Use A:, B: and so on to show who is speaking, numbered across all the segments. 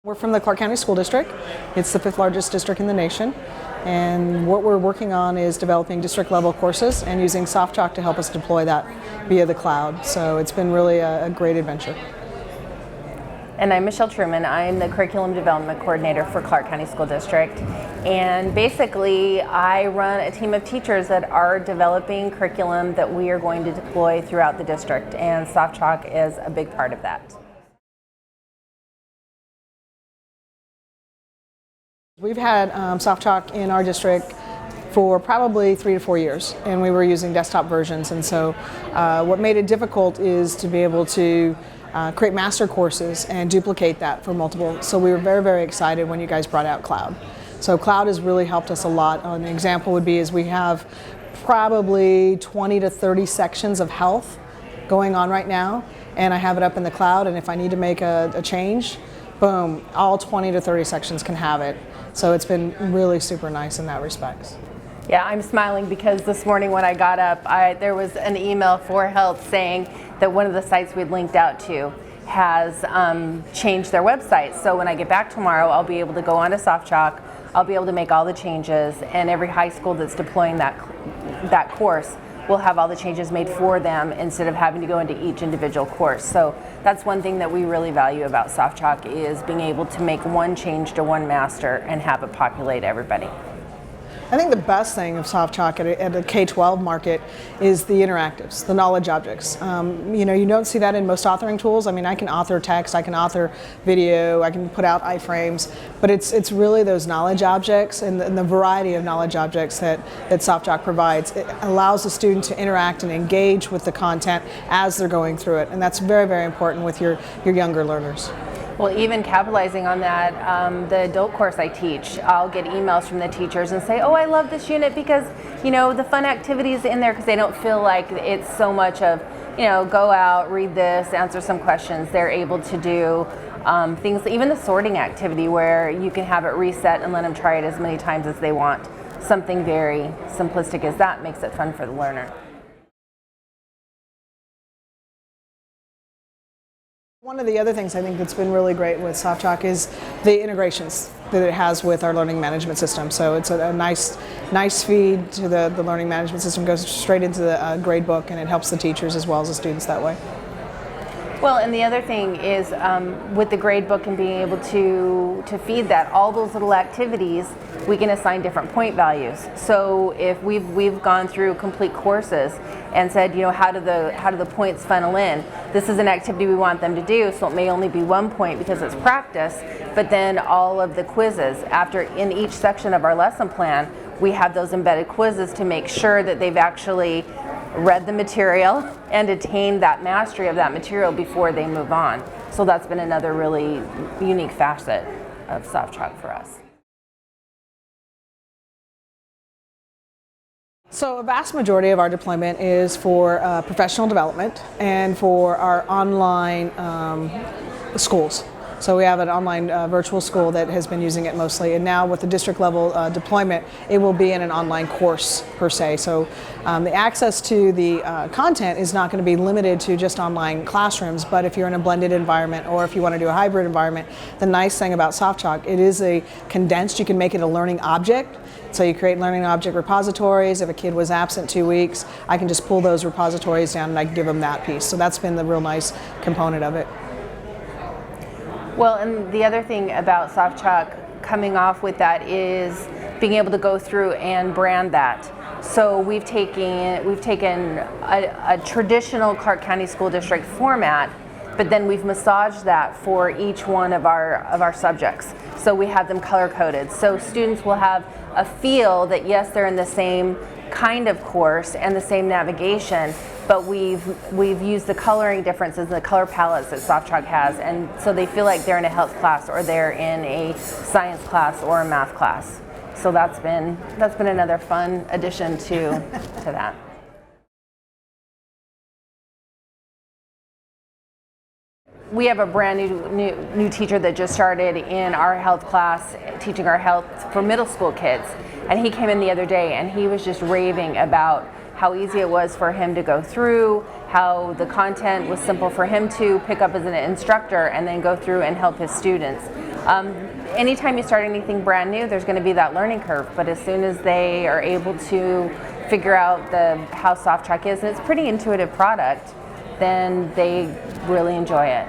A: We're from the Clark County School District. It's the 5th largest district in the nation, and what we're working on is developing district level courses and using SoftChalk to help us deploy that via the cloud. So it's been really a great adventure.
B: And I'm Michelle Truman. I'm the Curriculum Development Coordinator for Clark County School District. And basically, I run a team of teachers that are developing curriculum that we are going to deploy throughout the district, and SoftChalk is a big part of that.
A: We've had SoftChalk in our district for probably 3 to 4 years, and we were using desktop versions. And so what made it difficult is to be able to create master courses and duplicate that for multiple. So we were very, very excited when you guys brought out cloud. So cloud has really helped us a lot. An example would be is we have probably 20 to 30 sections of health going on right now, and I have it up in the cloud, and if I need to make a change, boom, all 20 to 30 sections can have it. So it's been really super nice in that respect.
B: Yeah, I'm smiling because this morning when I got up, there was an email for health saying that one of the sites we'd linked out to has changed their website. So when I get back tomorrow, I'll be able to go onto SoftChalk, I'll be able to make all the changes, and every high school that's deploying that course will have all the changes made for them instead of having to go into each individual course. So that's one thing that we really value about SoftChalk, is being able to make one change to one master and have it populate everybody.
A: I think the best thing of SoftChalk at the K12 market is the interactives, the knowledge objects. You don't see that in most authoring tools. I mean, I can author text, I can author video, I can put out iframes, but it's really those knowledge objects and the variety of knowledge objects that SoftChalk provides. It allows the student to interact and engage with the content as they're going through it, and that's very, very important with your younger learners.
B: Well, even capitalizing on that, the adult course I teach, I'll get emails from the teachers and say, oh, I love this unit because, the fun activities in there, because they don't feel like it's so much of, go out, read this, answer some questions. They're able to do things, even the sorting activity where you can have it reset and let them try it as many times as they want. Something very simplistic as that makes it fun for the learner.
A: One of the other things I think that's been really great with SoftChalk is the integrations that it has with our learning management system. So it's a nice feed to the learning management system, goes straight into the grade book, and it helps the teachers as well as the students that way.
B: Well, and the other thing is with the grade book and being able to feed that, all those little activities, we can assign different point values. So if we've gone through complete courses and said, how do the points funnel in? This is an activity we want them to do, so it may only be 1 point because it's practice, but then all of the quizzes, in each section of our lesson plan, we have those embedded quizzes to make sure that they've actually read the material and attained that mastery of that material before they move on. So that's been another really unique facet of SoftChalk for us.
A: So a vast majority of our deployment is for professional development and for our online schools. So we have an online virtual school that has been using it mostly, and now with the district level deployment, it will be in an online course per se. So the access to the content is not going to be limited to just online classrooms, but if you're in a blended environment or if you want to do a hybrid environment, the nice thing about SoftChalk, it is a condensed, you can make it a learning object. So you create learning object repositories. If a kid was absent 2 weeks, I can just pull those repositories down and I can give them that piece. So that's been the real nice component of it.
B: Well, and the other thing about SoftChalk coming off with that is being able to go through and brand that. So we've taken a traditional Clark County School District format, but then we've massaged that for each one of our subjects. So we have them color coded. So students will have a feel that yes, they're in the same kind of course and the same navigation, but we've used the coloring differences, the color palettes that SoftChalk has, and so they feel like they're in a health class or they're in a science class or a math class. So that's been another fun addition to that. We have a brand new teacher that just started in our health class, teaching our health for middle school kids. And he came in the other day and he was just raving about how easy it was for him to go through, how the content was simple for him to pick up as an instructor and then go through and help his students. Anytime you start anything brand new, there's going to be that learning curve, but as soon as they are able to figure out how SoftChalk is, and it's a pretty intuitive product, then they really enjoy it.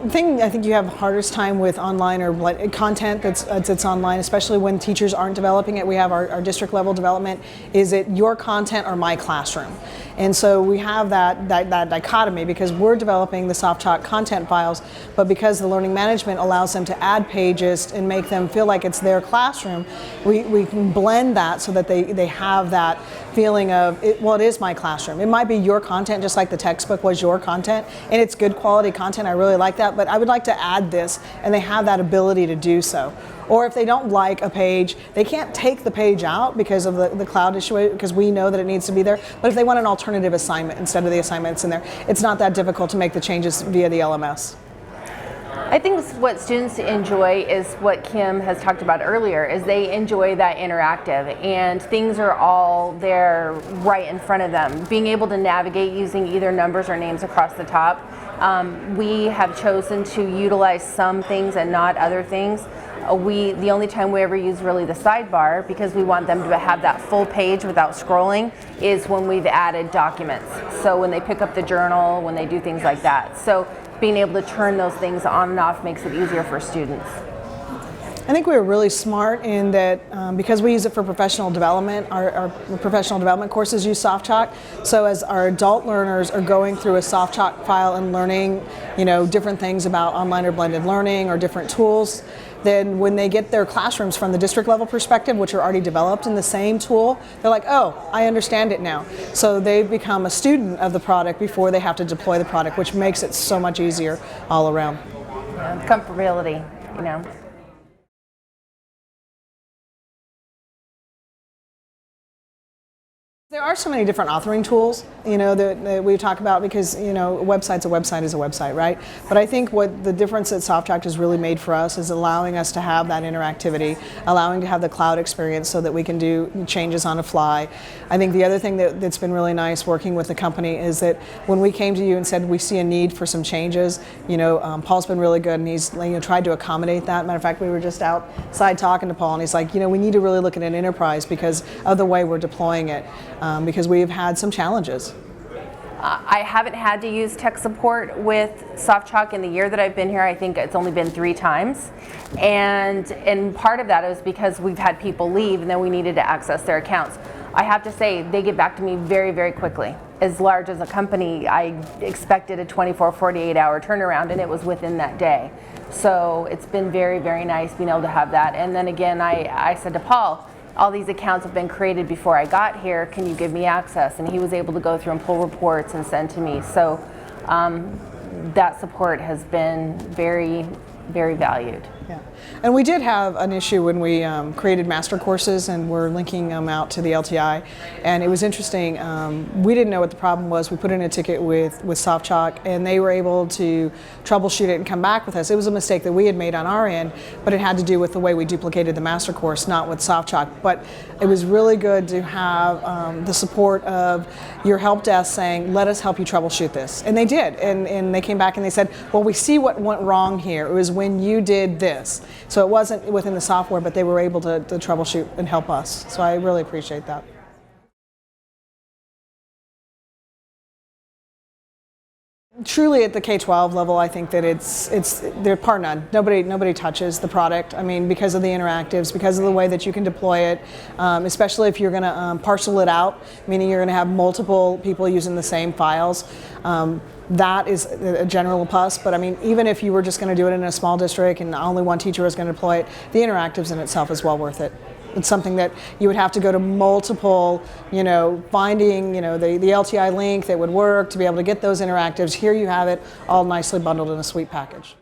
A: The thing I think you have hardest time with online or content that's online, especially when teachers aren't developing it. We have our district level development. Is it your content or my classroom? And so we have that dichotomy because we're developing the SoftChalk content files, but because the learning management allows them to add pages and make them feel like it's their classroom, we can blend that so that they have that feeling of, it is my classroom. It might be your content just like the textbook was your content, and it's good quality content. I really like that, but I would like to add this, and they have that ability to do so. Or if they don't like a page, they can't take the page out because of the cloud issue, because we know that it needs to be there. But if they want an alternative assignment instead of the assignment that's in there, it's not that difficult to make the changes via the LMS.
B: I think what students enjoy is what Kim has talked about earlier, is they enjoy that interactive, and things are all there right in front of them. Being able to navigate using either numbers or names across the top. We have chosen to utilize some things and not other things. The only time we ever use really the sidebar, because we want them to have that full page without scrolling, is when we've added documents. So when they pick up the journal, when they do things like that. So being able to turn those things on and off makes it easier for students.
A: I think we were really smart in that because we use it for professional development, our professional development courses use SoftChalk. So as our adult learners are going through a SoftChalk file and learning, different things about online or blended learning or different tools, then when they get their classrooms from the district level perspective, which are already developed in the same tool, they're like, oh, I understand it now. So they become a student of the product before they have to deploy the product, which makes it so much easier all around.
B: Yeah, comfortability,
A: There are so many different authoring tools, that we talk about because, a website is a website, right? But I think what the difference that SoftChalk has really made for us is allowing us to have that interactivity, allowing to have the cloud experience so that we can do changes on the fly. I think the other thing that's been really nice working with the company is that when we came to you and said we see a need for some changes, Paul's been really good and he's tried to accommodate that. Matter of fact, we were just outside talking to Paul and he's like, we need to really look at an enterprise because of the way we're deploying it. Because we've had some challenges.
B: I haven't had to use tech support with SoftChalk in the year that I've been here. I think it's only been 3 times. And part of that is because we've had people leave and then we needed to access their accounts. I have to say, they get back to me very, very quickly. As large as a company, I expected a 24, 48-hour turnaround, and it was within that day. So it's been very, very nice being able to have that. And then again, I said to Paul, all these accounts have been created before I got here, can you give me access? And he was able to go through and pull reports and send to me. So that support has been very, very valued.
A: Yeah, and we did have an issue when we created master courses and we're linking them out to the LTI, and it was interesting. We didn't know what the problem was. We put in a ticket with SoftChalk, and they were able to troubleshoot it and come back with us. It was a mistake that we had made on our end, but it had to do with the way we duplicated the master course, not with SoftChalk. But it was really good to have the support of your help desk saying, let us help you troubleshoot this. And they did, and they came back and they said, well, we see what went wrong here. It was when you did this. So it wasn't within the software, but they were able to troubleshoot and help us. So I really appreciate that. Truly at the K12 level, I think that they're par none. Nobody touches the product. I mean, because of the interactives, because of the way that you can deploy it, especially if you're going to parcel it out, meaning you're going to have multiple people using the same files. That is a general plus, but I mean, even if you were just going to do it in a small district and only one teacher was going to deploy it, the interactives in itself is well worth it. It's something that you would have to go to multiple, finding, the LTI link that would work to be able to get those interactives. Here you have it all nicely bundled in a sweet package.